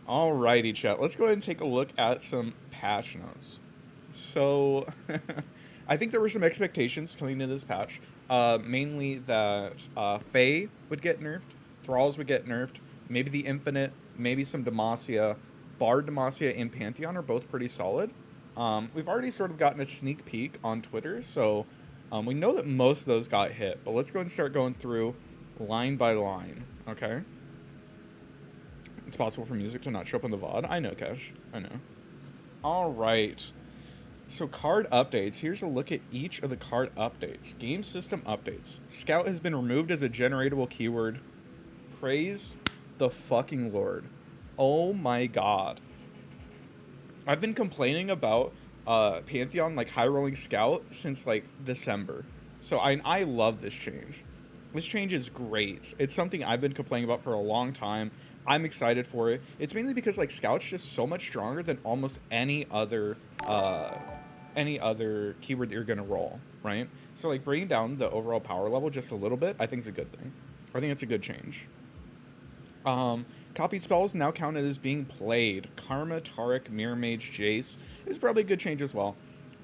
Alrighty, chat. Let's go ahead and take a look at some patch notes. So, I think there were some expectations coming into this patch. Mainly that Fae would get nerfed, Thralls would get nerfed, maybe the Infinite, maybe some Demacia. Bard, Demacia, and Pantheon are both pretty solid. We've already sort of gotten a sneak peek on Twitter, so we know that most of those got hit. But let's go and start going through line by line, okay? It's possible for music to not show up on the VOD. I know, Cash. I know. All right. So card updates. Here's a look at each of the card updates. Game system updates. Scout has been removed as a generatable keyword. Praise the fucking Lord. Oh my god. I've been complaining about Pantheon, like high rolling Scout, since like December. So I love this change. This change is great. It's something I've been complaining about for a long time. I'm excited for it. It's mainly because like Scout's just so much stronger than almost any other keyword that you're gonna roll, right? So like bringing down the overall power level just a little bit, I think is a good thing. I think it's a good change. Copied spells now counted as being played. Karma, Taric, Mirror Mage, Jace is probably a good change as well.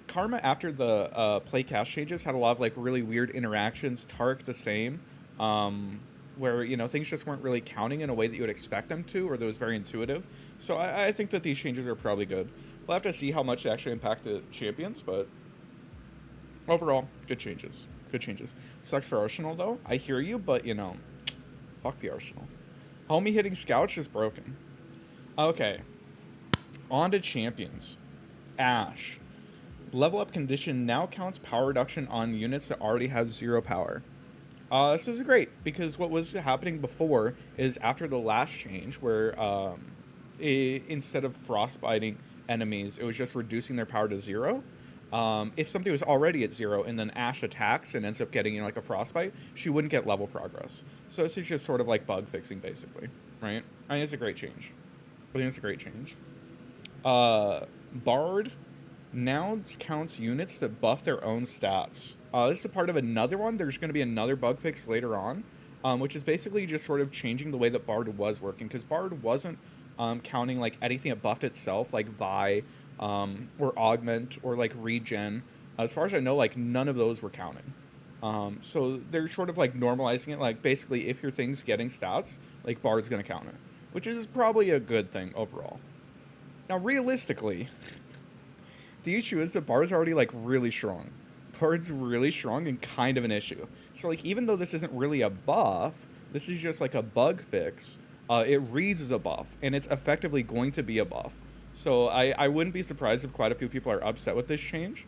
Karma after the play cast changes had a lot of like really weird interactions. Taric the same, where things just weren't really counting in a way that you would expect them to, or that was very intuitive. So I think that these changes are probably good. We'll have to see how much they actually impact the champions, but overall, good changes. Good changes. Sucks for Arsenal though. I hear you, but fuck the Arsenal. Homie hitting Scouch is broken. Okay. On to champions. Ashe. Level up condition now counts power reduction on units that already have 0 power. This is great, because what was happening before is after the last change, where instead of frostbiting enemies, it was just reducing their power to 0. If something was already at 0 and then Ashe attacks and ends up getting like a frostbite, she wouldn't get level progress. So this is just sort of like bug fixing, basically, right? I think it's a great change. Bard now counts units that buff their own stats. This is a part of another one. There's going to be another bug fix later on, which is basically just sort of changing the way that Bard was working, because Bard wasn't counting like anything that buffed itself, like Vi, or Augment, or like Regen. As far as I know, like none of those were counting. So they're sort of like normalizing it, like basically if your thing's getting stats, like Bard's going to count it, which is probably a good thing overall. Now, realistically, the issue is that Bard's already like really strong. Bard's really strong and kind of an issue. So like even though this isn't really a buff, this is just like a bug fix. It reads as a buff, and it's effectively going to be a buff. So I wouldn't be surprised if quite a few people are upset with this change.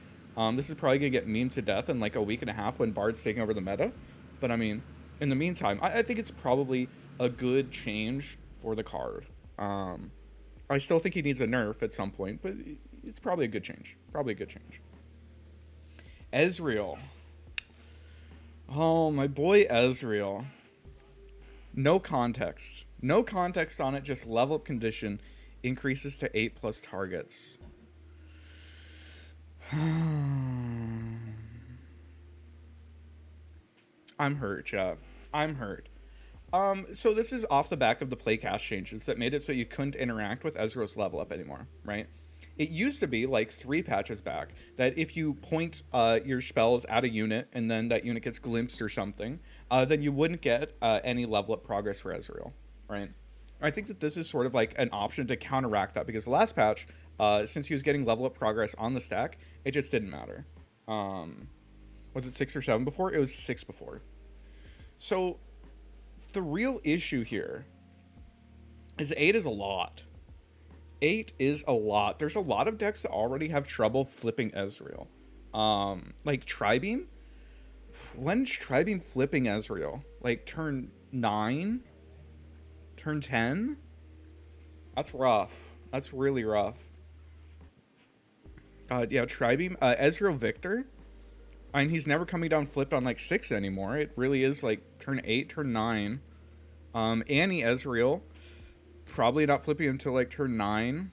This is probably going to get memed to death in like a week and a half when Bard's taking over the meta. But I mean, in the meantime, I think it's probably a good change for the card. I still think he needs a nerf at some point, but it's probably a good change. Ezreal. Oh, my boy Ezreal. No context. No context on it, just level up condition increases to 8 plus targets. I'm hurt, chat. I'm hurt. So this is off the back of the playcast changes that made it so you couldn't interact with Ezreal's level up anymore, right? It used to be, like 3 patches back, that if you point your spells at a unit and then that unit gets glimpsed or something, then you wouldn't get any level up progress for Ezreal, right? I think that this is sort of like an option to counteract that, because the last patch, since he was getting level up progress on the stack, it just didn't matter. Was it 6 or 7 before? It was 6 before. So the real issue here is 8 is a lot. 8 is a lot. There's a lot of decks that already have trouble flipping Ezreal. Like Tribeam? When's Tribeam flipping Ezreal? Like turn 9? Turn 10? That's rough. That's really rough. Yeah, Tribeam. Ezreal Victor? I mean, he's never coming down flipped on like 6 anymore. It really is like turn 8, turn 9. Annie Ezreal, probably not flipping until like turn 9.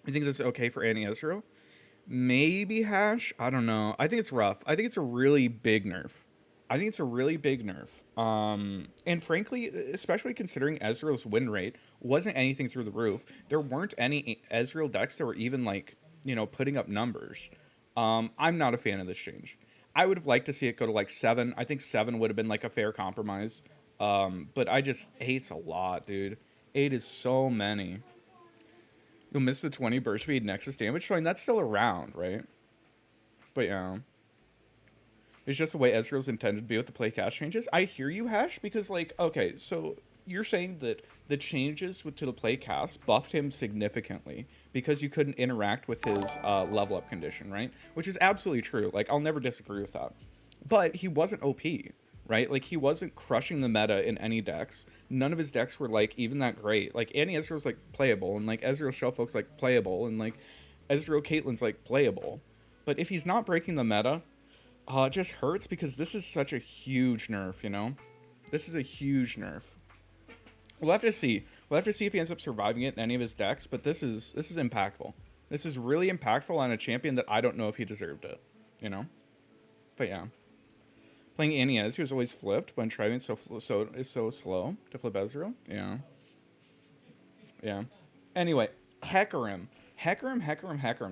I think this is okay for Annie Ezreal. Maybe Hash? I don't know. I think it's rough. I think it's a really big nerf. I think it's a really big nerf. And frankly, especially considering Ezreal's win rate wasn't anything through the roof. There weren't any Ezreal decks that were even like, putting up numbers. I'm not a fan of this change. I would have liked to see it go to like 7. I think 7 would have been like a fair compromise. But I just, 8's a lot, dude. 8 is so many. You'll miss the 20 burst speed Nexus damage. So I mean, that's still around, right? But yeah. It's just the way Ezreal's intended to be with the play cast changes. I hear you, Hash, because, like, okay, so you're saying that the changes to the play cast buffed him significantly because you couldn't interact with his level up condition, right? Which is absolutely true. Like, I'll never disagree with that. But he wasn't OP, right? Like, he wasn't crushing the meta in any decks. None of his decks were, like, even that great. Like, Annie Ezreal's, like, playable, and, like, Ezreal Shellfolk's, like, playable, and, like, Ezreal Caitlyn's, like, playable. But if he's not breaking the meta, it just hurts because this is such a huge nerf, you know? This is a huge nerf. We'll have to see. We'll have to see if he ends up surviving it in any of his decks, but this is impactful. This is really impactful on a champion that I don't know if he deserved it, you know? But yeah. Playing Annie Ez, who's always flipped when Trident is so slow to flip Ezreal. Yeah. Yeah. Anyway, Hecarim.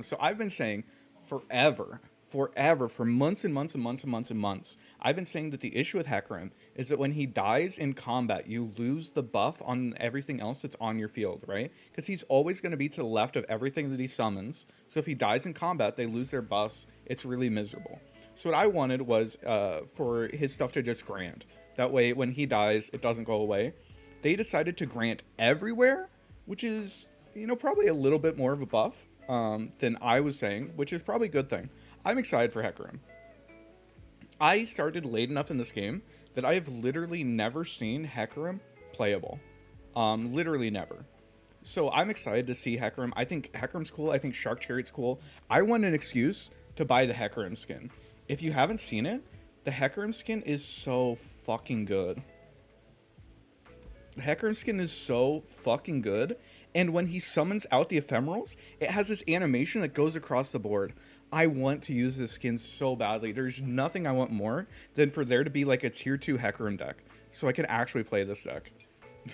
So I've been saying forever, for months and months and months and months and months, I've been saying that the issue with Hecarim is that when he dies in combat, you lose the buff on everything else that's on your field, right? Because he's always going to be to the left of everything that he summons. So if he dies in combat, they lose their buffs. It's really miserable. So what I wanted was for his stuff to just grant. That way, when he dies, it doesn't go away. They decided to grant everywhere, which is, probably a little bit more of a buff than I was saying, which is probably a good thing. I'm excited for Hecarim. I started late enough in this game that I have literally never seen Hecarim playable. Literally never. So I'm excited to see Hecarim. I think Hecarim's cool. I think Shark Chariot's cool. I want an excuse to buy the Hecarim skin. If you haven't seen it, the Hecarim skin is so fucking good. The Hecarim skin is so fucking good. And when he summons out the ephemerals, it has this animation that goes across the board. I want to use this skin so badly. There's nothing I want more than for there to be like a tier 2 Hecarim deck. So I can actually play this deck.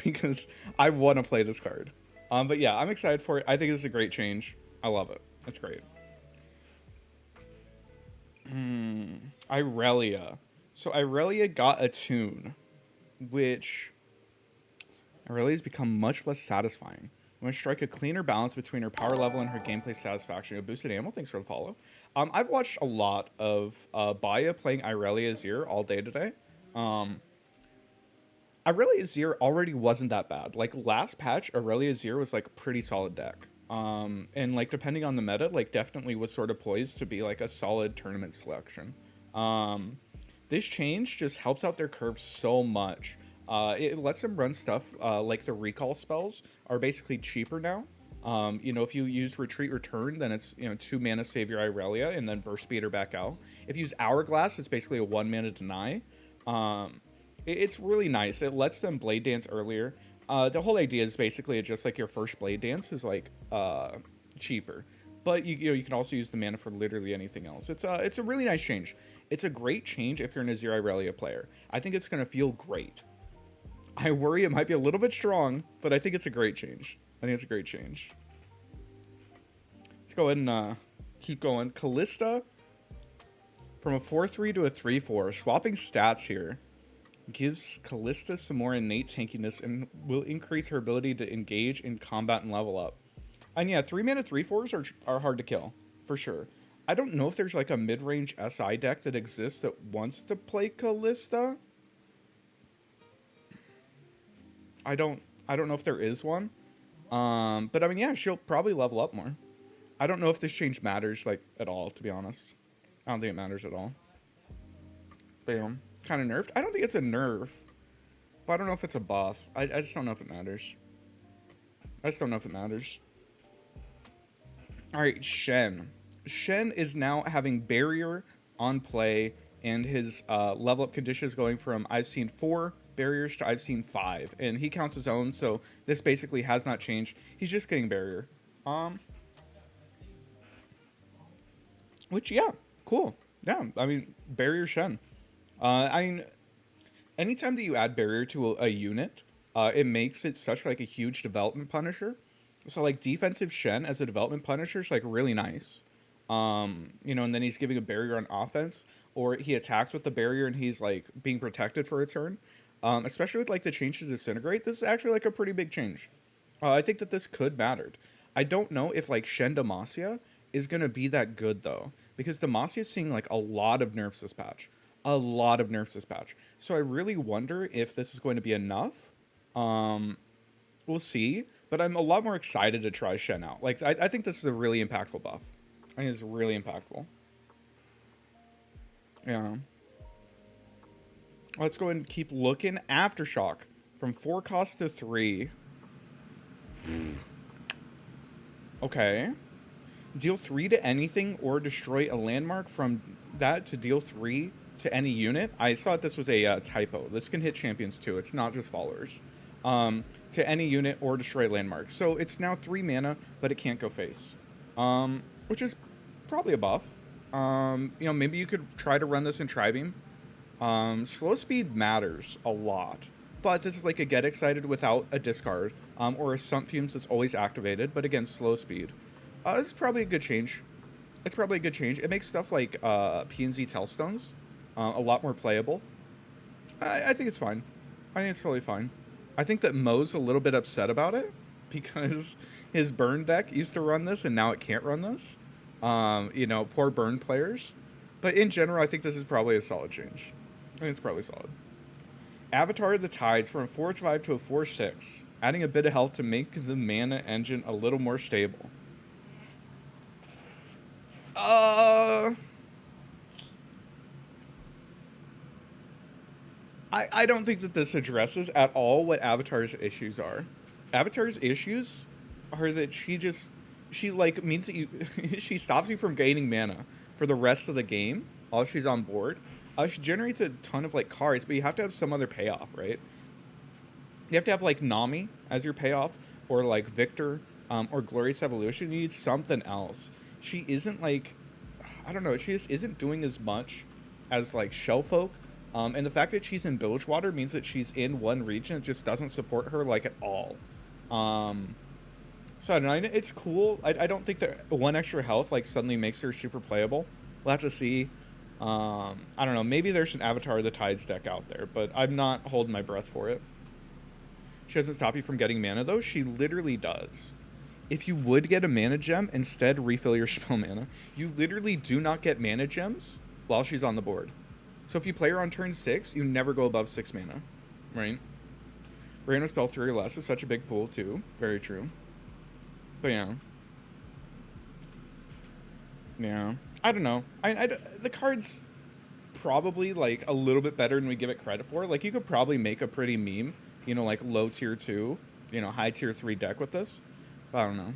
Because I want to play this card. But yeah, I'm excited for it. I think it's a great change. I love it. It's great. Irelia. So Irelia got a tune, which Irelia's become much less satisfying. I'm going to strike a cleaner balance between her power level and her gameplay satisfaction. A boosted animal, thanks for the follow. I've watched a lot of Baya playing Irelia Azir all day today. Irelia Azir already wasn't that bad. Like, last patch, Irelia Azir was, like, a pretty solid deck. And, like, depending on the meta, like, definitely was sort of poised to be, like, a solid tournament selection. This change just helps out their curve so much. It lets them run stuff like the recall spells are basically cheaper now. If you use Retreat Return, then it's 2 mana save your Irelia and then Burst Speeder back out. If you use Hourglass, it's basically a 1 mana deny. It's really nice. It lets them Blade Dance earlier. The whole idea is basically just like your first Blade Dance is like cheaper, but you can also use the mana for literally anything else. It's a really nice change. It's a great change if you're an Azir Irelia player. I think it's gonna feel great. I worry it might be a little bit strong, but I think it's a great change. Let's go ahead and keep going. Kalista, from a 4-3 to a 3-4. Swapping stats here gives Kalista some more innate tankiness and will increase her ability to engage in combat and level up. And yeah, 3-mana 3-4s are hard to kill, for sure. I don't know if there's like a mid-range SI deck that exists that wants to play Kalista. I don't know if there is one. But I mean, yeah, she'll probably level up more. I don't know if this change matters, like, at all, to be honest. I don't think it matters at all. Bam. Kind of nerfed. I don't think it's a nerf. But I don't know if it's a buff. I just don't know if it matters. Alright, Shen. Shen is now having barrier on play, and his level up condition is going from I've seen 4 barriers to I've seen 5, and he counts his own, so this basically has not changed. He's just getting barrier. Which, yeah, cool. Yeah, I mean, barrier Shen. I mean, anytime that you add barrier to a unit, it makes it such like a huge development punisher. So like defensive Shen as a development punisher is like really nice. And then he's giving a barrier on offense, or he attacks with the barrier and he's like being protected for a turn. Especially with like the change to disintegrate, this is actually like a pretty big change. I think that this could matter. I don't know if like Shen Demacia is gonna be that good though, because Demacia is seeing like a lot of nerfs this patch, a lot of nerfs this patch. So I really wonder if this is going to be enough. Um, we'll see, but I'm a lot more excited to try Shen out. Like I think this is a really impactful buff. I think it's really impactful. Yeah. Let's go and keep looking. Aftershock from 4 cost to 3. Okay. Deal 3 to anything or destroy a landmark. From that to deal 3 to any unit. I thought this was a typo. This can hit champions too. It's not just followers. To any unit or destroy landmarks. So it's now 3 mana, but it can't go face. Which is probably a buff. Maybe you could try to run this in Tribeam. Slow speed matters a lot, but this is like a get excited without a discard, or a Sump Fumes that's always activated, but again, slow speed. This is probably a good change. It's probably a good change. It makes stuff like P&Z Tellstones a lot more playable. I think it's fine. I think it's totally fine. I think that Mo's a little bit upset about it, because his burn deck used to run this and now it can't run this. Poor burn players. But in general, I think this is probably a solid change. I think it's probably solid. Avatar of the Tides from a 4-5 to a 4-6, adding a bit of health to make the mana engine a little more stable. I don't think that this addresses at all what Avatar's issues are. Avatar's issues are that she like means that you she stops you from gaining mana for the rest of the game while she's on board. She generates a ton of like cards, but you have to have some other payoff, right? You have to have like Nami as your payoff, or like Victor, or Glorious Evolution. You need something else. She isn't like, I don't know, she just isn't doing as much as like Shellfolk. And the fact that she's in Bilgewater means that she's in one region that just doesn't support her like at all. So I don't know, it's cool. I don't think that 1 extra health like suddenly makes her super playable. We'll have to see. I don't know, maybe there's an Avatar of the Tides deck out there, but I'm not holding my breath for it. She doesn't stop you from getting mana though. She literally does. If you would get a mana gem, instead refill your spell mana. You literally do not get mana gems while she's on the board. So if you play her on turn 6, you never go above 6 mana, right? Random spell 3 or less is such a big pool too. Very true. But yeah. Yeah. I don't know. The card's probably like a little bit better than we give it credit for. Like you could probably make a pretty meme, like low tier 2, high tier 3 deck with this. But I don't know.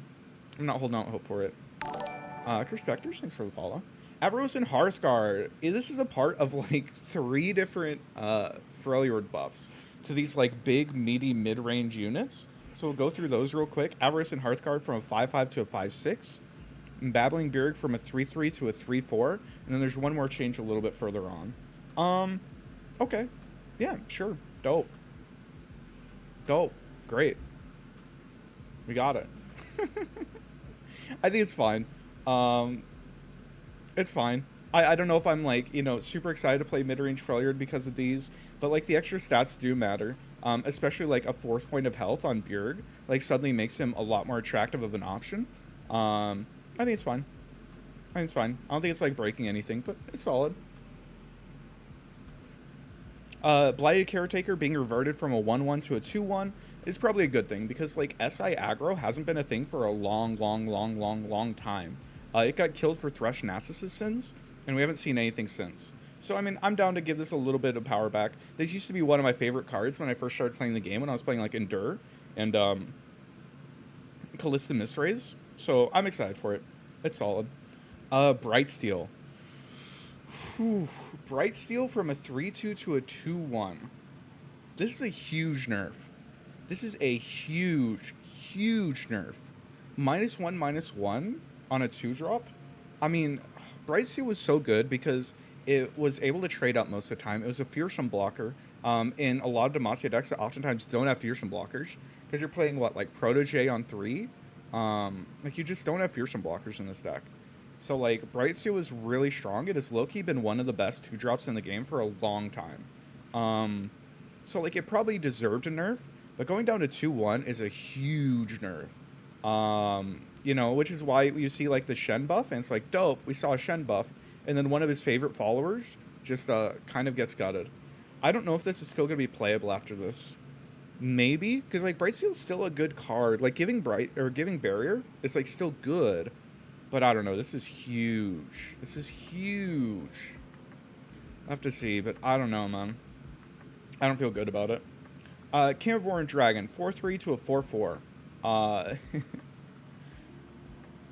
I'm not holding out hope for it. Perspectors, thanks for the follow. Avaros and Hearthguard. This is a part of like 3 different Freljord buffs to these like big, meaty, mid-range units. So we'll go through those real quick. Avaros and Hearthguard from a 5-5 to a 5-6. And Babbling Bjerg from a 3-3 to a 3-4. And then there's one more change a little bit further on. Okay. Yeah, sure. Dope. Great. We got it. I think it's fine. It's fine. I don't know if I'm like, super excited to play mid-range Freljord because of these, but like the extra stats do matter. Especially like a 4th point of health on Bjerg, like suddenly makes him a lot more attractive of an option. I think it's fine. I think it's fine. I don't think it's like breaking anything, but it's solid. Blighted Caretaker being reverted from a 1-1 to a 2-1 is probably a good thing, because like SI aggro hasn't been a thing for a long time. It got killed for Thresh Nasus' sins, and we haven't seen anything since. So, I mean, I'm down to give this a little bit of power back. This used to be one of my favorite cards when I first started playing the game, when I was playing like Endure and Kalista Mistrais. So, I'm excited for it. It's solid. Brightsteel. Brightsteel from a 3-2 to a 2-1. This is a huge nerf. This is a huge nerf. -1/-1 on a 2-drop. I mean, Brightsteel was so good because it was able to trade up most of the time. It was a fearsome blocker. In a lot of Demacia decks that oftentimes don't have fearsome blockers, because you're playing what, like Protege on 3? Like you just don't have fearsome blockers in this deck. So like Brightsteel is really strong. It has low-key been one of the best 2-drops in the game for a long time. So like it probably deserved a nerf, but going down to 2-1 is a huge nerf. You know, which is why you see like the Shen buff, and it's like, dope, we saw a Shen buff, and then one of his favorite followers just kind of gets gutted. I don't know if this is still going to be playable after this. Maybe, because like Brightsteel's still a good card. Like giving Barrier, it's like still good, but I don't know. This is huge. This is huge. I have to see, but I don't know, man. I don't feel good about it. Carnivore Dragon, 4-3 to a 4-4.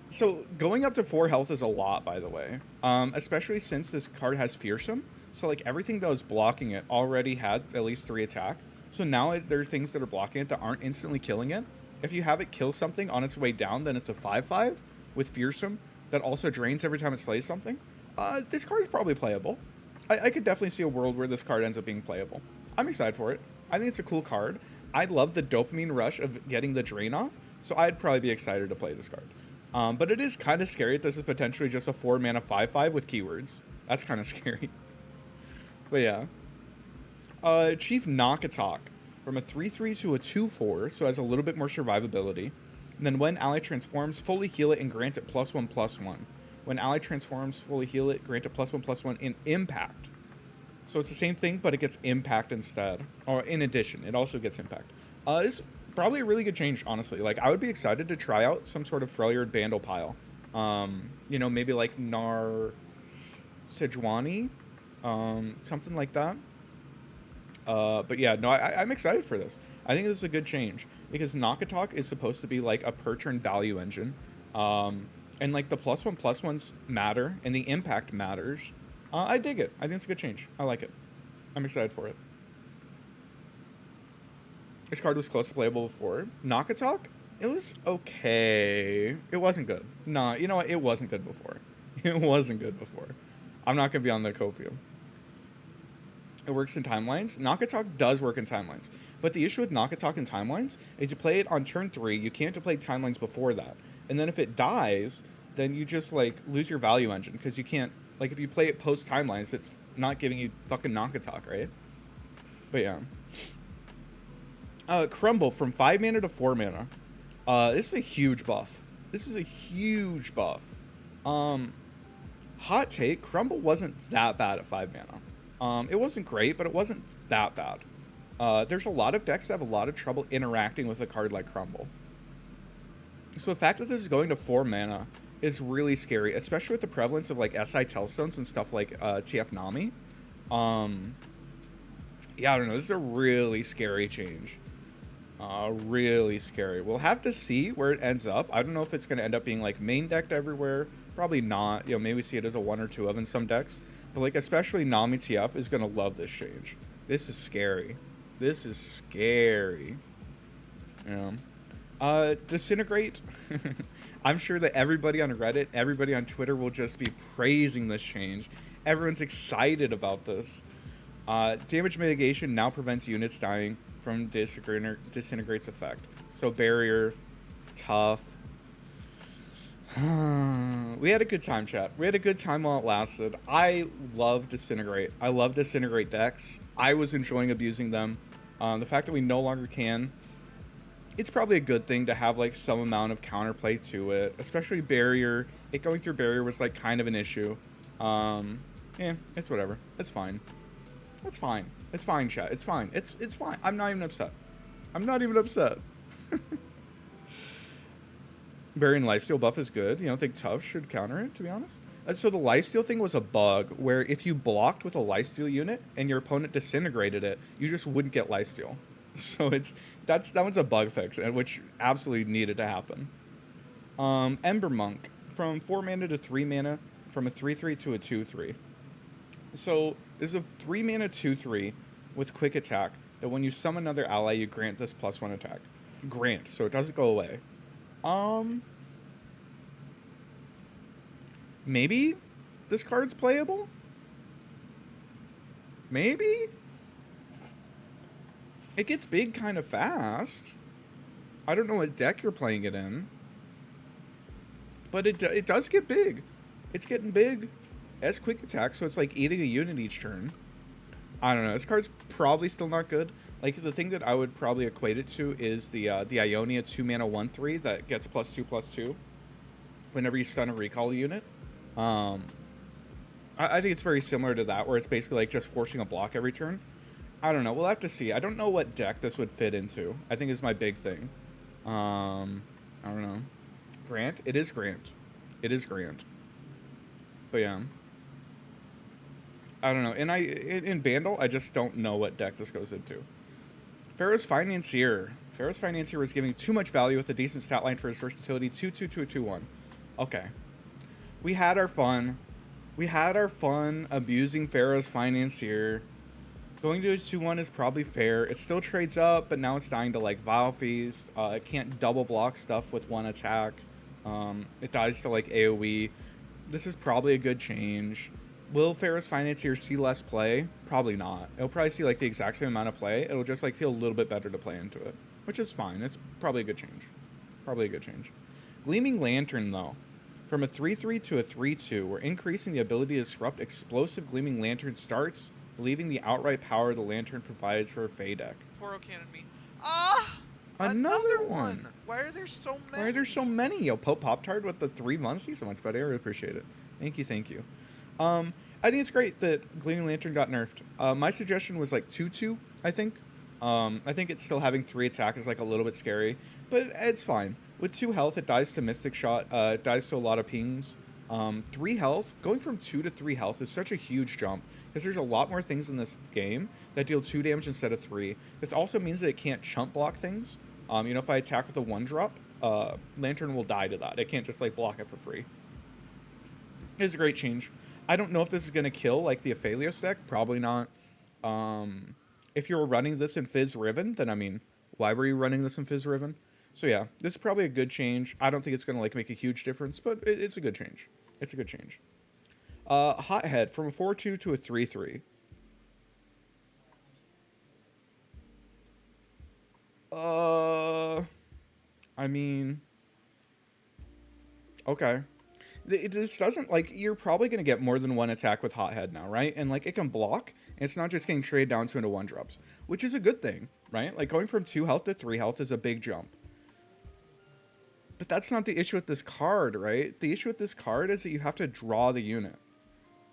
So going up to 4 health is a lot, by the way. Especially since this card has Fearsome. So like everything that was blocking it already had at least 3 attack. So now there are things that are blocking it that aren't instantly killing it. If you have it kill something on its way down, then it's a 5-5 with Fearsome that also drains every time it slays something. This card is probably playable. I could definitely see a world where this card ends up being playable. I'm excited for it. I think it's a cool card. I love the dopamine rush of getting the drain off, so I'd probably be excited to play this card. But it is kind of scary that this is potentially just a 4-mana 5-5 with keywords. That's kind of scary. But yeah. Chief Nakatok, from a 3-3 to a 2-4, so has a little bit more survivability. And then when ally transforms, fully heal it and grant it +1/+1. When ally transforms, fully heal it, grant it +1/+1 in impact. So it's the same thing, but it gets impact instead. Or in addition, it also gets impact. It's probably a really good change, honestly. Like, I would be excited to try out some sort of Freljord Bandle pile. You know, maybe like Nar Sejuani, something like that. But yeah, no, I'm excited for this. I think this is a good change, because Nakatok is supposed to be like a per turn value engine. And like the +1/+1s matter, and the impact matters. I dig it. I think it's a good change. I like it. I'm excited for it. This card was close to playable before. Nakatok, it was okay. It wasn't good. Nah, you know what? It wasn't good before. It wasn't good before. I'm not going to be on the Kofiu. It works in timelines. Nakatok does work in timelines. But the issue with Nakatok in timelines is you play it on turn 3. You can't play timelines before that. And then if it dies, then you just, like, lose your value engine. Because you can't, like, if you play it post timelines, it's not giving you fucking Nakatok, right? But yeah. Crumble from 5 mana to 4 mana. This is a huge buff. This is a huge buff. Hot take, Crumble wasn't that bad at 5 mana. It wasn't great, but it wasn't that bad. There's a lot of decks that have a lot of trouble interacting with a card like Crumble. So the fact that this is going to 4 mana is really scary, especially with the prevalence of like SI Tellstones and stuff like TF Nami. Yeah, I don't know. This is a really scary change. Really scary. We'll have to see where it ends up. I don't know if it's going to end up being like main decked everywhere. Probably not. You know, maybe see it as a 1 or 2 of in some decks. But like especially Nami TF is going to love this change. This is scary. This is scary. You know. Disintegrate. I'm sure that everybody on Reddit, everybody on Twitter will just be praising this change. Everyone's excited about this. Damage mitigation now prevents units dying from Disintegrate's effect. So barrier, tough. We had a good time, chat. We had a good time while it lasted. I love Disintegrate. I love Disintegrate decks. I was enjoying abusing them. The fact that we no longer can, it's probably a good thing to have like some amount of counterplay to it, especially barrier. It going through barrier was like kind of an issue. Yeah, it's whatever. It's fine. It's fine. It's fine, chat. It's fine. It's fine. I'm not even upset. I'm not even upset. Barrier and lifesteal buff is good. You don't think tough should counter it, to be honest? So the lifesteal thing was a bug where if you blocked with a lifesteal unit and your opponent disintegrated it, you just wouldn't get lifesteal. So that one's a bug fix, which absolutely needed to happen. Ember Monk, from 4 mana to 3 mana, from a 3/3 to a 2/3. So this is a 3 mana 2/3 with quick attack that when you summon another ally, you grant this +1 attack. Grant, so it doesn't go away. Maybe this card's playable? Maybe? It gets big kind of fast. I don't know what deck you're playing it in. But it does get big. It's getting big. It has quick attack, so it's like eating a unit each turn. I don't know. This card's probably still not good. Like, the thing that I would probably equate it to is the Ionia 2-mana 1/3 that gets +2/+2 whenever you stun a recall unit. I think it's very similar to that, where it's basically like just forcing a block every turn. I don't know. We'll have to see. I don't know what deck this would fit into. I think is my big thing. I don't know. Grant? It is Grant. It is Grant. But yeah. I don't know. And in Bandle, I just don't know what deck this goes into. Pharaoh's Financier. Pharaoh's Financier was giving too much value with a decent stat line for his versatility. 2/2/2/2/1. Okay. We had our fun. We had our fun abusing Pharaoh's Financier. Going to a 2/1 is probably fair. It still trades up, but now it's dying to like Vile Feast. It can't double block stuff with one attack. It dies to like AoE. This is probably a good change. Will Pharaoh's Financier see less play? Probably not. It'll probably see like the exact same amount of play. It'll just like feel a little bit better to play into it, which is fine. It's probably a good change. Probably a good change. Gleaming Lantern though. From a 3/3 to a 3/2, we're increasing the ability to disrupt explosive Gleaming Lantern starts, believing the outright power the Lantern provides for a Fey deck. Poro cannon me. Ah! Another one! Why are there so many? Why are there so many? Yo, Pope Pop-Tart with the 3 months? Thank you so much, buddy. I really appreciate it. Thank you, thank you. I think it's great that Gleaming Lantern got nerfed. My suggestion was like 2/2, I think. I think it's still having 3 attack is like a little bit scary, but it's fine. With 2 health, it dies to Mystic Shot, it dies to a lot of pings. 3 health, going from 2 to 3 health is such a huge jump, because there's a lot more things in this game that deal 2 damage instead of 3. This also means that it can't chump block things. You know, if I attack with a 1-drop, Lantern will die to that. It can't just like block it for free. It's a great change. I don't know if this is going to kill like the Aphelios deck. Probably not. If you were running this in Fizz Riven, then I mean, why were you running this in Fizz Riven? So yeah, this is probably a good change. I don't think it's going to like make a huge difference, but it's a good change. It's a good change. Hothead from a 4/2 to a 3/3. I mean, okay. This doesn't, like, you're probably going to get more than one attack with Hothead now, right? And, like, it can block, and it's not just getting traded down to into 1-drops, which is a good thing, right? Like, going from 2 health to 3 health is a big jump. But that's not the issue with this card, right? The issue with this card is that you have to draw the unit.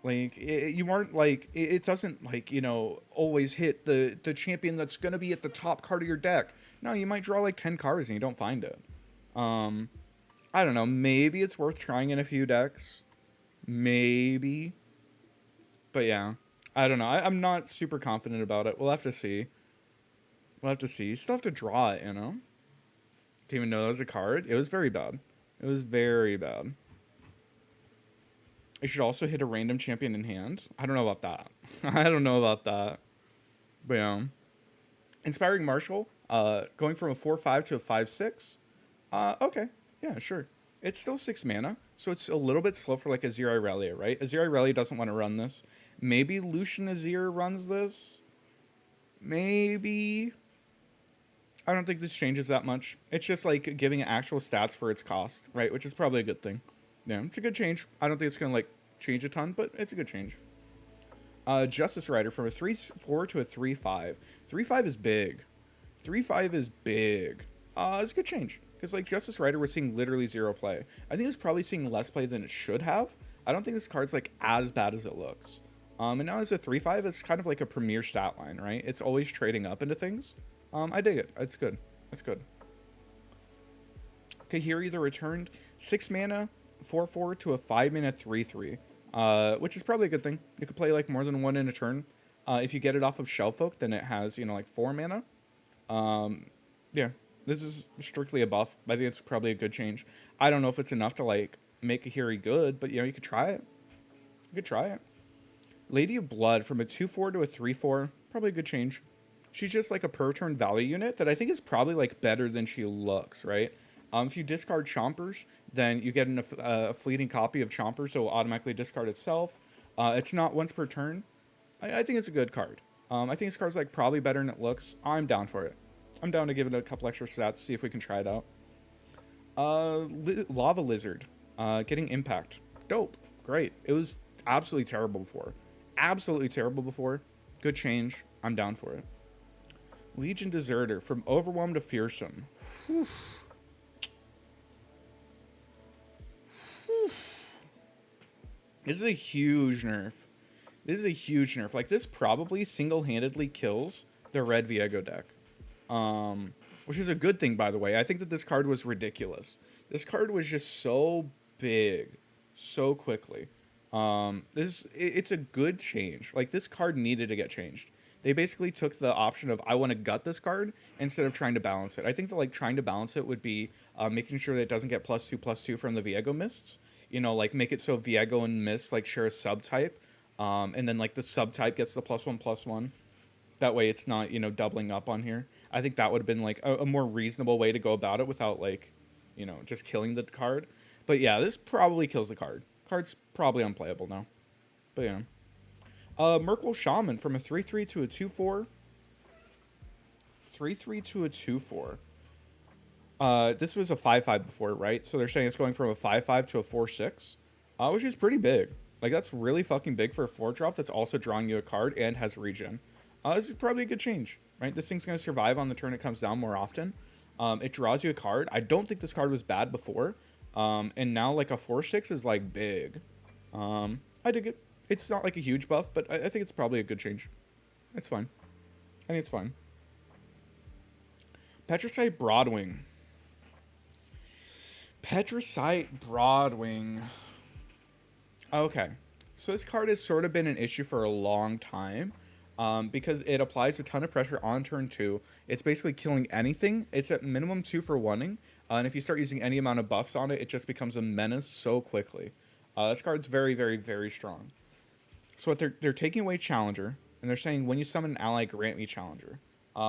Like, you aren't, like, it doesn't, like, you know, always hit the champion that's going to be at the top card of your deck. No, you might draw, like, 10 cards and you don't find it. I don't know, maybe it's worth trying in a few decks. Maybe. But yeah, I don't know. I'm not super confident about it. We'll have to see. We'll have to see. You still have to draw it, you know? Didn't even know that was a card. It was very bad. It was very bad. It should also hit a random champion in hand. I don't know about that. I don't know about that. But yeah. Inspiring Marshal. Going from a 4/5 to a 5/6. Okay. Yeah, sure. It's still 6 mana, so it's a little bit slow for like Azir Irelia, right? Azir Irelia doesn't want to run this. Maybe Lucian Azir runs this. Maybe. I don't think this changes that much. It's just like giving actual stats for its cost, right? Which is probably a good thing. Yeah, it's a good change. I don't think it's going to like change a ton, but it's a good change. Justice Rider from a 3/4 to a 3/5. 3/5 is big. 3/5 is big. It's a good change. Because, like, Justice Rider was seeing literally 0 play. I think it's probably seeing less play than it should have. I don't think this card's, like, as bad as it looks. And now as a 3/5, it's kind of like a premier stat line, right? It's always trading up into things. I dig it. It's good. It's good. Kahiri the Returned. 6 mana, 4/4 to a 5 mana 3/3. Which is probably a good thing. You could play, like, more than one in a turn. If you get it off of Shellfolk, then it has, you know, like, 4 mana. Yeah. This is strictly a buff. I think it's probably a good change. I don't know if it's enough to, like, make Kahiri good, but, you know, you could try it. You could try it. Lady of Blood from a 2/4 to a 3/4. Probably a good change. She's just, like, a per-turn value unit that I think is probably, like, better than she looks, right? If you discard Chompers, then you get a fleeting copy of Chompers, so it will automatically discard itself. It's not once per turn. I think it's a good card. I think this card's like probably better than it looks. I'm down for it. I'm down to give it a couple extra stats, see if we can try it out. Lava Lizard, getting impact. Dope. Great. It was absolutely terrible before. Absolutely terrible before. Good change. I'm down for it. Legion Deserter, from Overwhelmed to Fearsome. Whew. Whew. This is a huge nerf. This is a huge nerf. Like, this probably single-handedly kills the red Viego deck. Which is a good thing, by the way. I think that this card was ridiculous. This card was just so big so quickly. It's a good change. Like, this card needed to get changed. They basically took the option of, I want to gut this card instead of trying to balance it. I think that, like, trying to balance it would be making sure that it doesn't get +2/+2 from the Viego Mists. You know, like, make it so Viego and Mist, like, share a subtype. And then, like, the subtype gets the +1/+1. That way it's not, you know, doubling up on here. I think that would have been, like, a more reasonable way to go about it without, like, you know, just killing the card. But, yeah, this probably kills the card. Card's probably unplayable now. But, yeah. Merkel Shaman, from a 3/3 to a 2/4. 3/3 to a 2/4. This was a 5/5 before, right? So they're saying it's going from a 5/5 to a 4/6, which is pretty big. Like, that's really fucking big for a 4-drop that's also drawing you a card and has regen. This is probably a good change, right? This thing's going to survive on the turn it comes down more often. It draws you a card. I don't think this card was bad before. And now, like, a 4/6 is, like, big. I dig it. It's not, like, a huge buff, but I think it's probably a good change. It's fine. I think it's fine. Petricite Broadwing. Petricite Broadwing. Okay. So this card has sort of been an issue for a long time. Because it applies a ton of pressure on turn 2. It's basically killing anything. It's at minimum 2 for 1-ing. And if you start using any amount of buffs on it, it just becomes a menace so quickly. This card's very, very, very strong. So what they're taking away Challenger, and they're saying when you summon an ally, grant me Challenger.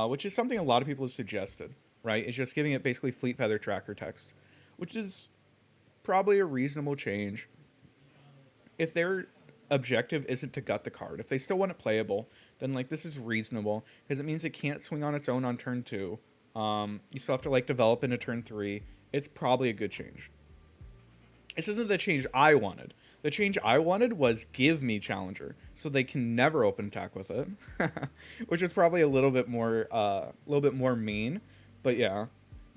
Which is something a lot of people have suggested, right? It's just giving it basically Fleet Feather Tracker text. Which is probably a reasonable change. If their objective isn't to gut the card, if they still want it playable, then, like, this is reasonable, because it means it can't swing on its own on turn 2. You still have to, like, develop into turn 3. It's probably a good change. This isn't the change I wanted. The change I wanted was give me Challenger, so they can never open attack with it, which is probably a little bit more mean. But yeah,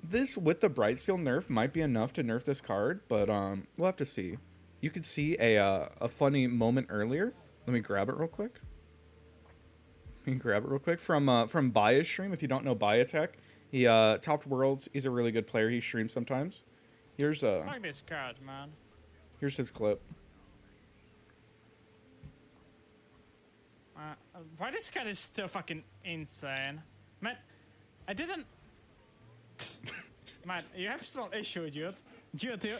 this with the Brightsteel nerf might be enough to nerf this card, but we'll have to see. You could see a funny moment earlier. Let me grab it real quick. From Baya's stream. If you don't know Baya Tech, he topped Worlds. He's a really good player. He streams sometimes. Here's Fuck this card, man. Here's his clip. Why this card is still fucking insane, man? I didn't. Man, you have small issue, dude. Clueless.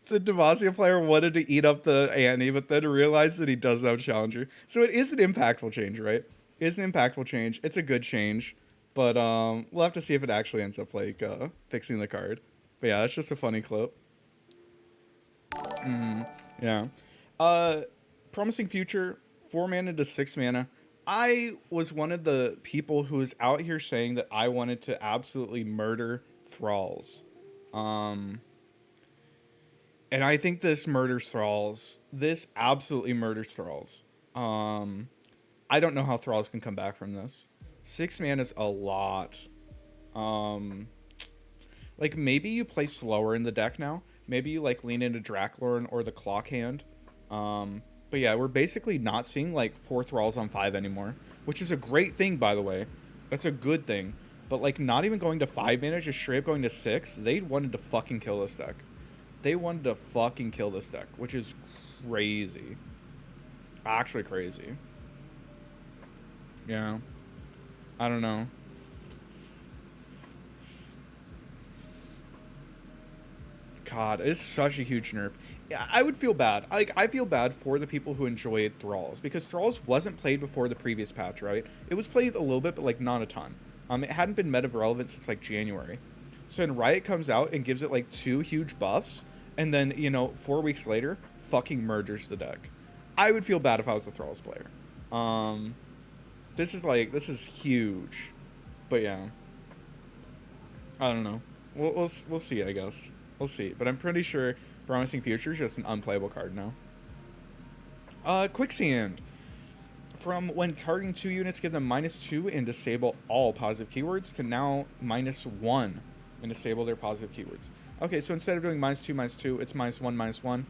The Demacia player wanted to eat up the Annie, but then realized that he doesn't have Challenger. So it is an impactful change, right? It is an impactful change. It's a good change. But we'll have to see if it actually ends up, like, fixing the card. But yeah, that's just a funny clip. Yeah. Promising Future, 4 mana to 6 mana. I was one of the people who was out here saying that I wanted to absolutely murder Thralls. And I think this murders Thralls. This absolutely murders Thralls. I don't know how Thralls can come back from this. 6 mana is a lot. Like, maybe you play slower in the deck now. Maybe you, like, lean into Draklorn or the Clock Hand. But yeah, we're basically not seeing, like, 4 Thralls on 5 anymore. Which is a great thing, by the way. That's a good thing. But, like, not even going to 5 mana, just straight up going to 6. They wanted to fucking kill this deck. They wanted to fucking kill this deck, which is crazy. Actually crazy. Yeah. I don't know. God, it's such a huge nerf. Yeah, I would feel bad. I feel bad for the people who enjoyed Thralls, because Thralls wasn't played before the previous patch, right? It was played a little bit, but, like, not a ton. It hadn't been meta relevant since, like, January. So then Riot comes out and gives it, like, 2 huge buffs, and then, you know, 4 weeks later, fucking murders the deck. I would feel bad if I was a Thralls player. This is huge. But yeah. I don't know. We'll see, I guess. We'll see. But I'm pretty sure Promising Future is just an unplayable card now. Quicksand. From when targeting 2 units, give them -2 and disable all positive keywords to now -1 and disable their positive keywords. Okay, so instead of doing -2, it's -1, -1.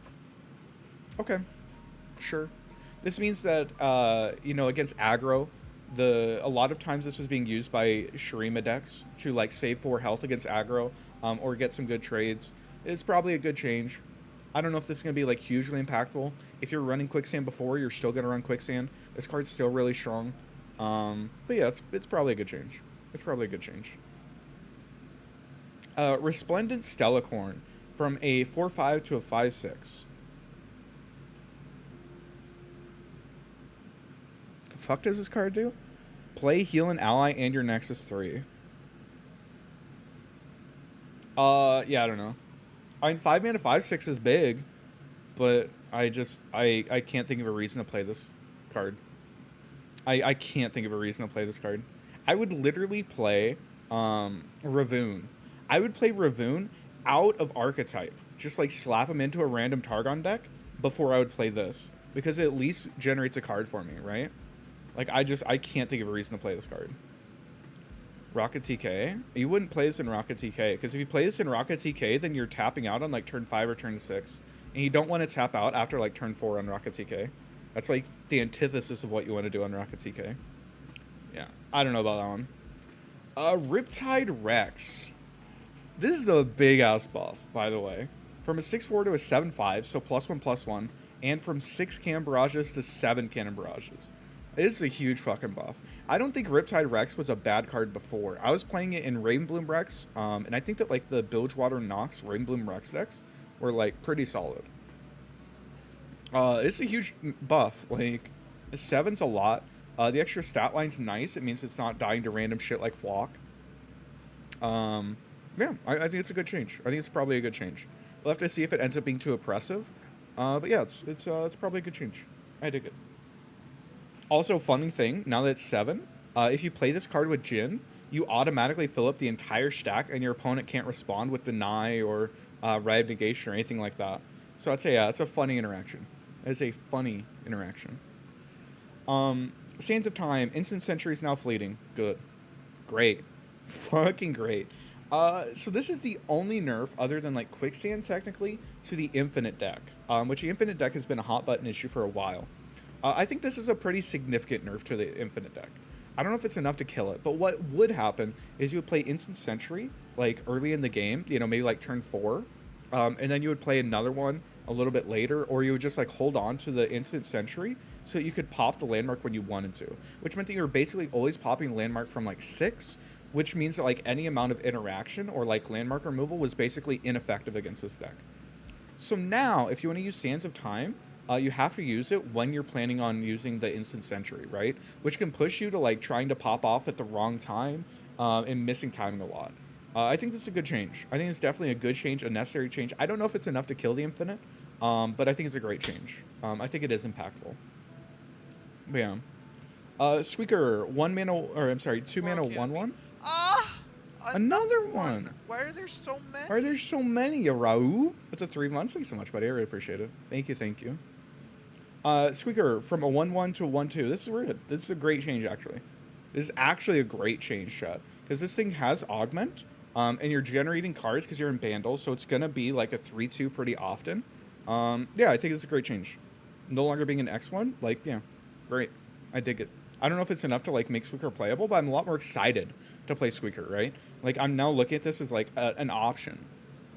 Okay, sure. This means that, against aggro, a lot of times this was being used by Shurima decks to, like, save 4 health against aggro, or get some good trades. It's probably a good change. I don't know if this is going to be, like, hugely impactful. If you're running Quicksand before, you're still going to run Quicksand. This card's still really strong. But yeah, it's probably a good change. It's probably a good change. Resplendent Stellacorn from a 4/5 to a 5/6. The fuck does this card do? Play, heal an ally and your Nexus 3. Yeah, I don't know. I mean, 5 mana 5/6 is big, but I can't think of a reason to play this card. I can't think of a reason to play this card. I would literally play Ravoon. I would play Ravoon out of Archetype. Just, like, slap him into a random Targon deck before I would play this. Because it at least generates a card for me, right? Like, I can't think of a reason to play this card. Rocket TK? You wouldn't play this in Rocket TK, because if you play this in Rocket TK, then you're tapping out on, like, turn 5 or turn 6. And you don't want to tap out after, like, turn 4 on Rocket TK. That's, like, the antithesis of what you want to do on Rocket TK. Yeah, I don't know about that one. Riptide Rex. This is a big-ass buff, by the way. From a 6/4 to a 7/5, so +1/+1. And from 6 Cannon Barrages to 7 Cannon Barrages. It is a huge fucking buff. I don't think Riptide Rex was a bad card before. I was playing it in Rainbloom Rex, and I think that, like, the Bilgewater Nox Rainbloom Rex decks were, like, pretty solid. It's a huge buff. Like, 7's a lot. The extra stat line's nice. It means it's not dying to random shit like Flock. Yeah, I think it's a good change. I think it's probably a good change. We'll have to see if it ends up being too oppressive. But yeah, it's probably a good change. I dig it. Also, funny thing, now that it's 7, if you play this card with Jhin, you automatically fill up the entire stack, and your opponent can't respond with Deny or Red Negation or anything like that. So I'd say, yeah, it's a funny interaction. It's a funny interaction. Sands of Time, Instant Sentry is now fleeting. Good. Great. Fucking great. So this is the only nerf, other than, like, Quicksand, technically, to the Infinite deck, which the Infinite deck has been a hot button issue for a while. I think this is a pretty significant nerf to the Infinite deck. I don't know if it's enough to kill it, but what would happen is you would play Instant Sentry, like, early in the game, maybe, like, turn 4, and then you would play another one a little bit later, or you would just, like, hold on to the Instant Sentry so you could pop the landmark when you wanted to, which meant that you were basically always popping landmark from, like, 6, which means that, like, any amount of interaction or, like, landmark removal was basically ineffective against this deck. So now, if you want to use Sands of Time, you have to use it when you're planning on using the Instant Sentry, right? Which can push you to, like, trying to pop off at the wrong time and missing timing a lot. I think this is a good change. I think it's definitely a good change, a necessary change. I don't know if it's enough to kill the Infinite, but I think it's a great change. I think it is impactful. But yeah. Squeaker, 2 mana, 1/1. Another one. Why are there so many? Why are there so many, Raul? With the 3 months, thanks so much, buddy. I really appreciate it. Thank you. Squeaker, from a 1/1 to a 1/2. This is weird. This is a great change, actually. This is actually a great change, chat. Because this thing has Augment, and you're generating cards because you're in Bandle, so it's going to be like a 3/2 pretty often. Yeah, I think it's a great change. No longer being an X1, like, yeah, great. I dig it. I don't know if it's enough to, like, make Squeaker playable, but I'm a lot more excited to play Squeaker, right? Like, I'm now looking at this as, like, an option.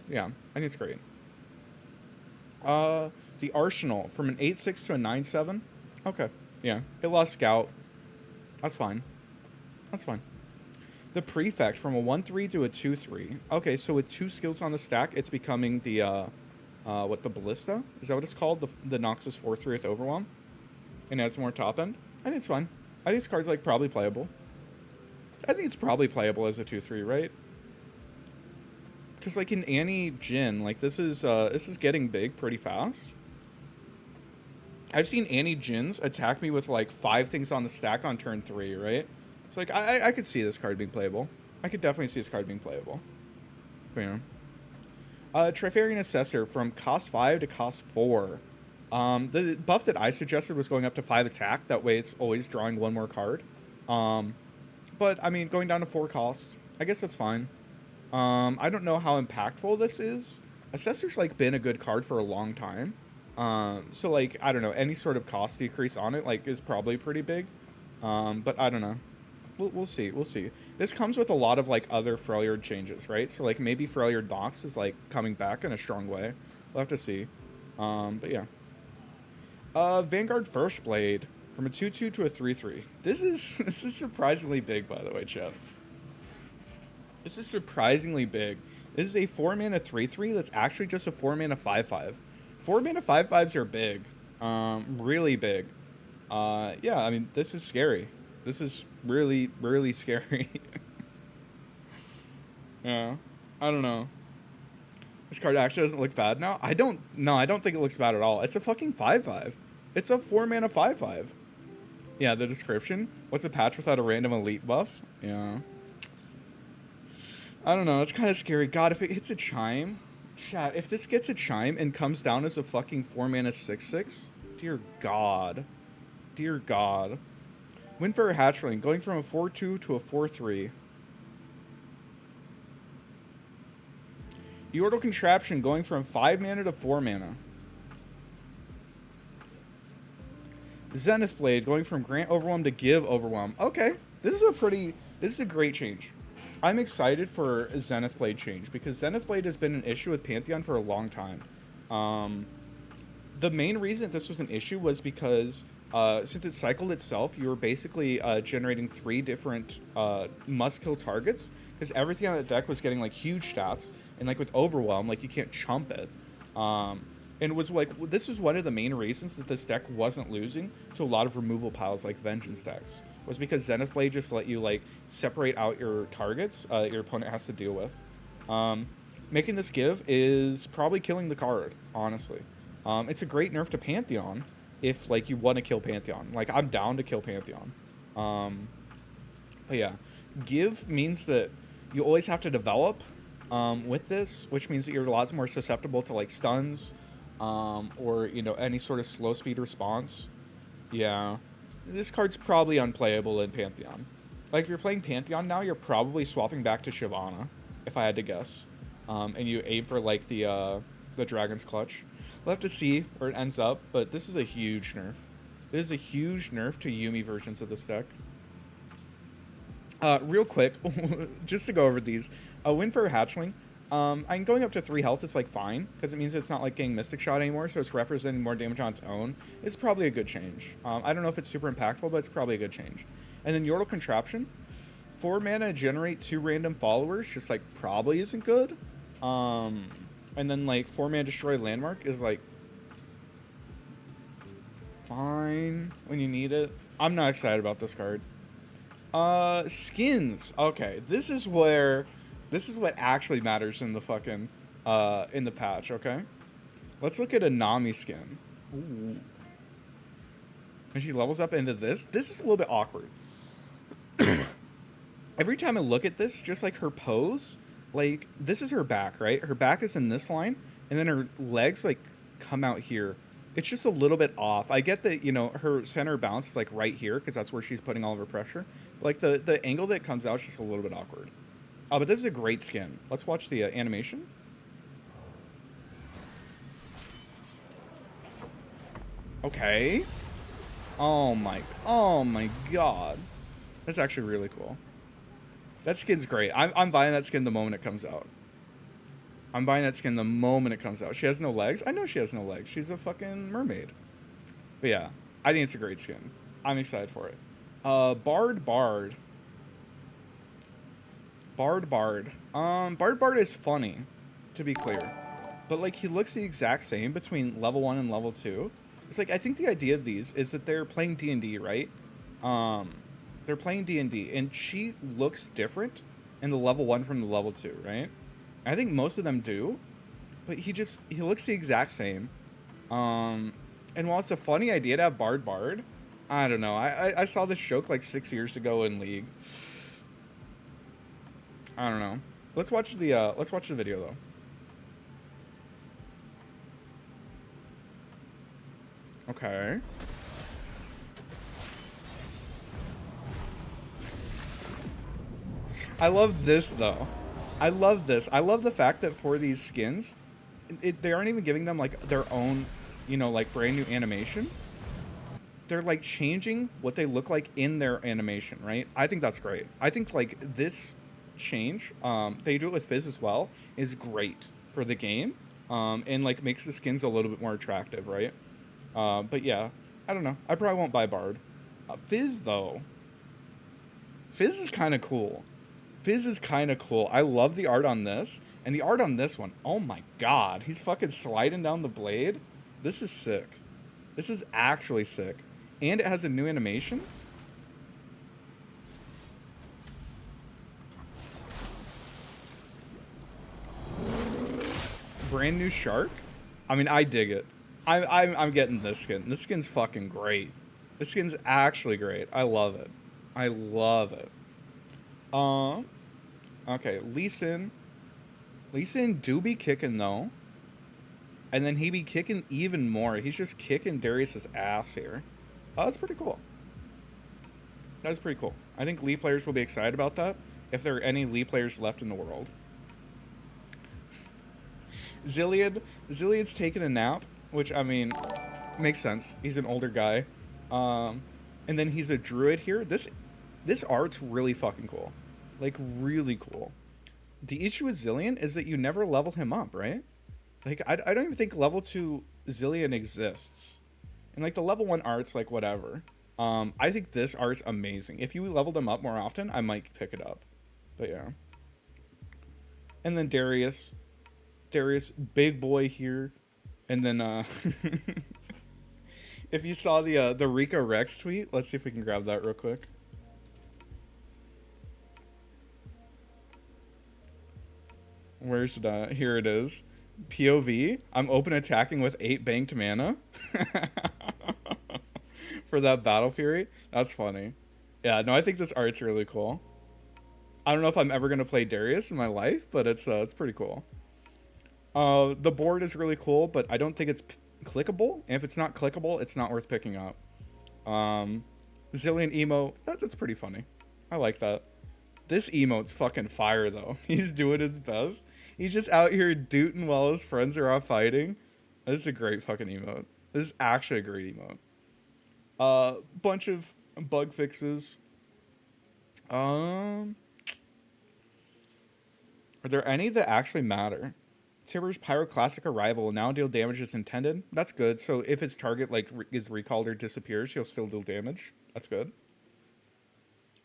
Yeah, I think it's great. The Arsenal, from an 8/6 to a 9/7. Okay, yeah. It lost Scout. That's fine. The Prefect, from a 1/3 to a 2/3. Okay, so with 2 skills on the stack, it's becoming the, the Ballista? Is that what it's called? The Noxus 4/3 with Overwhelm? And adds more top end? I think it's fine. I think this card's, like, probably playable. I think it's probably playable as a 2/3, right? Because, like, in Annie Jhin, like, this is getting big pretty fast. I've seen Annie Jins attack me with like 5 things on the stack on turn 3, right? It's like I could see this card being playable. I could definitely see this card being playable. But, you know. Trifarian Assessor from cost 5 to cost 4. The buff that I suggested was going up to 5 attack. That way it's always drawing 1 more card. But, I mean, going down to 4 costs, I guess that's fine. I don't know how impactful this is. Assessor's, like, been a good card for a long time. So, like, I don't know, any sort of cost decrease on it, like, is probably pretty big. But I don't know. We'll see. We'll see. This comes with a lot of, like, other Freljord changes, right? So, like, maybe Freljord Nox is, like, coming back in a strong way. We'll have to see. But, yeah. Vanguard First Blade. From a 2/2 to a 3/3. This is surprisingly big, by the way, chat. This is surprisingly big. This is a 4-mana 3/3 that's actually just a 4-mana 5/5. 4-mana 5/5s are big. Really big. Yeah, I mean, this is scary. This is really, really scary. Yeah. I don't know. This card actually doesn't look bad now. I don't think it looks bad at all. It's a fucking 5/5. It's a 4-mana 5/5. Yeah, the description. What's a patch without a random elite buff? Yeah. I don't know. It's kind of scary. God, if it hits a chime... Chat, if this gets a chime and comes down as a fucking 4-mana 6/6... Dear God. Dear God. Windfare Hatchling, going from a 4/2 to a 4/3. Yordle Contraption, going from 5 mana to 4 mana. Zenith Blade, going from Grant Overwhelm to Give Overwhelm. Okay, this is a great change. I'm excited for a Zenith Blade change, because Zenith Blade has been an issue with Pantheon for a long time. The main reason this was an issue was because since it cycled itself, you were basically generating 3 different must-kill targets, because everything on the deck was getting, like, huge stats, and, like, with Overwhelm, like, you can't chump it. And it was like, this was one of the main reasons that this deck wasn't losing to a lot of removal piles like Vengeance decks, was because Zenith Blade just let you, like, separate out your targets your opponent has to deal with. Making this give is probably killing the card, honestly. It's a great nerf to Pantheon if, like, you want to kill Pantheon. Like, I'm down to kill Pantheon. But yeah, give means that you always have to develop with this, which means that you're lots more susceptible to, like, stuns, or, you know, any sort of slow speed response. Yeah, this card's probably unplayable in Pantheon. Like, if you're playing Pantheon now, you're probably swapping back to Shyvana, if I had to guess. And you aim for, like, the Dragon's Clutch. We'll have to see where it ends up, but this is a huge nerf. This is a huge nerf to Yuumi versions of this deck. Real quick, just to go over these. Windfare Hatchling. I'm going up to 3 health is, like, fine, because it means it's not, like, getting Mystic Shot anymore, so it's representing more damage on its own. It's probably a good change. I don't know if it's super impactful, but it's probably a good change. And then Yordle Contraption. 4 mana, generate 2 random followers, just, like, probably isn't good. And then, like, 4 mana, destroy landmark is, like, fine when you need it. I'm not excited about this card. Skins. Okay, this is what actually matters in the fucking, in the patch, okay? Let's look at a Nami skin. Ooh. When she levels up into this is a little bit awkward. Every time I look at this, just like her pose, like, this is her back, right? Her back is in this line, and then her legs, like, come out here. It's just a little bit off. I get that, you know, her center bounce is, like, right here, because that's where she's putting all of her pressure. But, like, the angle that comes out is just a little bit awkward. But this is a great skin. Let's watch the animation. Okay. Oh my god. That's actually really cool. That skin's great. I'm buying that skin the moment it comes out. I'm buying that skin the moment it comes out. She has no legs? I know she has no legs. She's a fucking mermaid. But yeah, I think it's a great skin. I'm excited for it. Bard. Bard is funny, to be clear. But, like, he looks the exact same between level 1 and level 2. It's like, I think the idea of these is that they're playing D&D, right? They're playing D&D, and she looks different in the level 1 from the level 2, right? I think most of them do, but he looks the exact same. And while it's a funny idea to have Bard, I don't know. I saw this joke like 6 years ago in League. I don't know. Let's watch the video though. Okay. I love this though. I love this. I love the fact that for these skins, they aren't even giving them like their own, you know, like brand new animation. They're like changing what they look like in their animation, right? I think that's great. I think like this change, they do it with Fizz as well, is great for the game, and like makes the skins a little bit more attractive, right? But yeah, I don't know. I probably won't buy Bard. Fizz though. Fizz is kind of cool. Fizz is kind of cool. I love the art on this. And the art on this one, oh my god. He's fucking sliding down the blade. This is sick. This is actually sick. And it has a new animation. Brand new shark. I mean, I dig it. I'm getting this skin. This skin's fucking great. This skin's actually great. I love it. I love it. Okay, Lee Sin. Lee Sin do be kicking though. And then he be kicking even more. He's just kicking Darius's ass here. Oh, that's pretty cool. That is pretty cool. I think Lee players will be excited about that, if there are any Lee players left in the world. Zillion's taking a nap, which, I mean, makes sense. He's an older guy. And then he's a druid here. This art's really fucking cool. Like, really cool. The issue with Zillion is that you never level him up, right? Like, I don't even think level 2 Zillion exists. And, like, the level 1 art's, like, whatever. I think this art's amazing. If you leveled him up more often, I might pick it up. But, yeah. And then Darius, big boy here. And then, if you saw the Rika Rex tweet, let's see if we can grab that real quick. Where's that? Here it is. POV. I'm open attacking with 8 banked mana. For that Battle Fury. That's funny. Yeah, no, I think this art's really cool. I don't know if I'm ever going to play Darius in my life, but it's pretty cool. The board is really cool, but I don't think it's clickable. And if it's not clickable, it's not worth picking up. Zillion emo. That's pretty funny. I like that. This emote's fucking fire, though. He's doing his best. He's just out here dooting while his friends are off fighting. This is a great fucking emote. This is actually a great emote. Bunch of bug fixes. Are there any that actually matter? Tiber's Pyroclastic Arrival will now deal damage as intended. That's good. So if its target like is recalled or disappears, he'll still deal damage. That's good.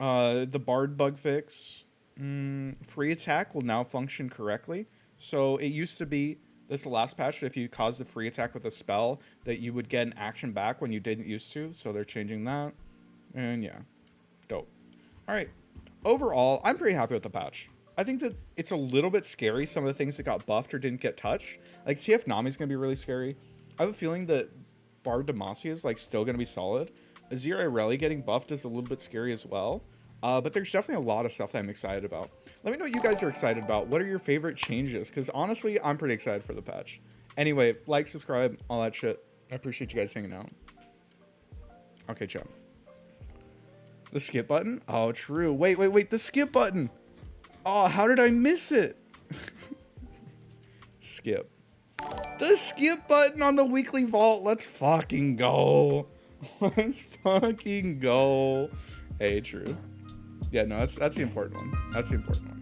The Bard bug fix. Free attack will now function correctly. So it used to be, this is the last patch, if you caused a free attack with a spell, that you would get an action back when you didn't used to. So they're changing that. And yeah. Dope. Alright. Overall, I'm pretty happy with the patch. I think that it's a little bit scary, some of the things that got buffed or didn't get touched. Like, TF Nami's going to be really scary. I have a feeling that Bard Demacia is, like, still going to be solid. Azir Irelia getting buffed is a little bit scary as well. But there's definitely a lot of stuff that I'm excited about. Let me know what you guys are excited about. What are your favorite changes? Because honestly, I'm pretty excited for the patch. Anyway, like, subscribe, all that shit. I appreciate you guys hanging out. Okay, chat. The skip button? Oh, true. Wait. The skip button. Oh, how did I miss it? Skip. The skip button on the weekly vault. Let's fucking go. Let's fucking go. Hey, true. Yeah, no, that's the important one. That's the important one.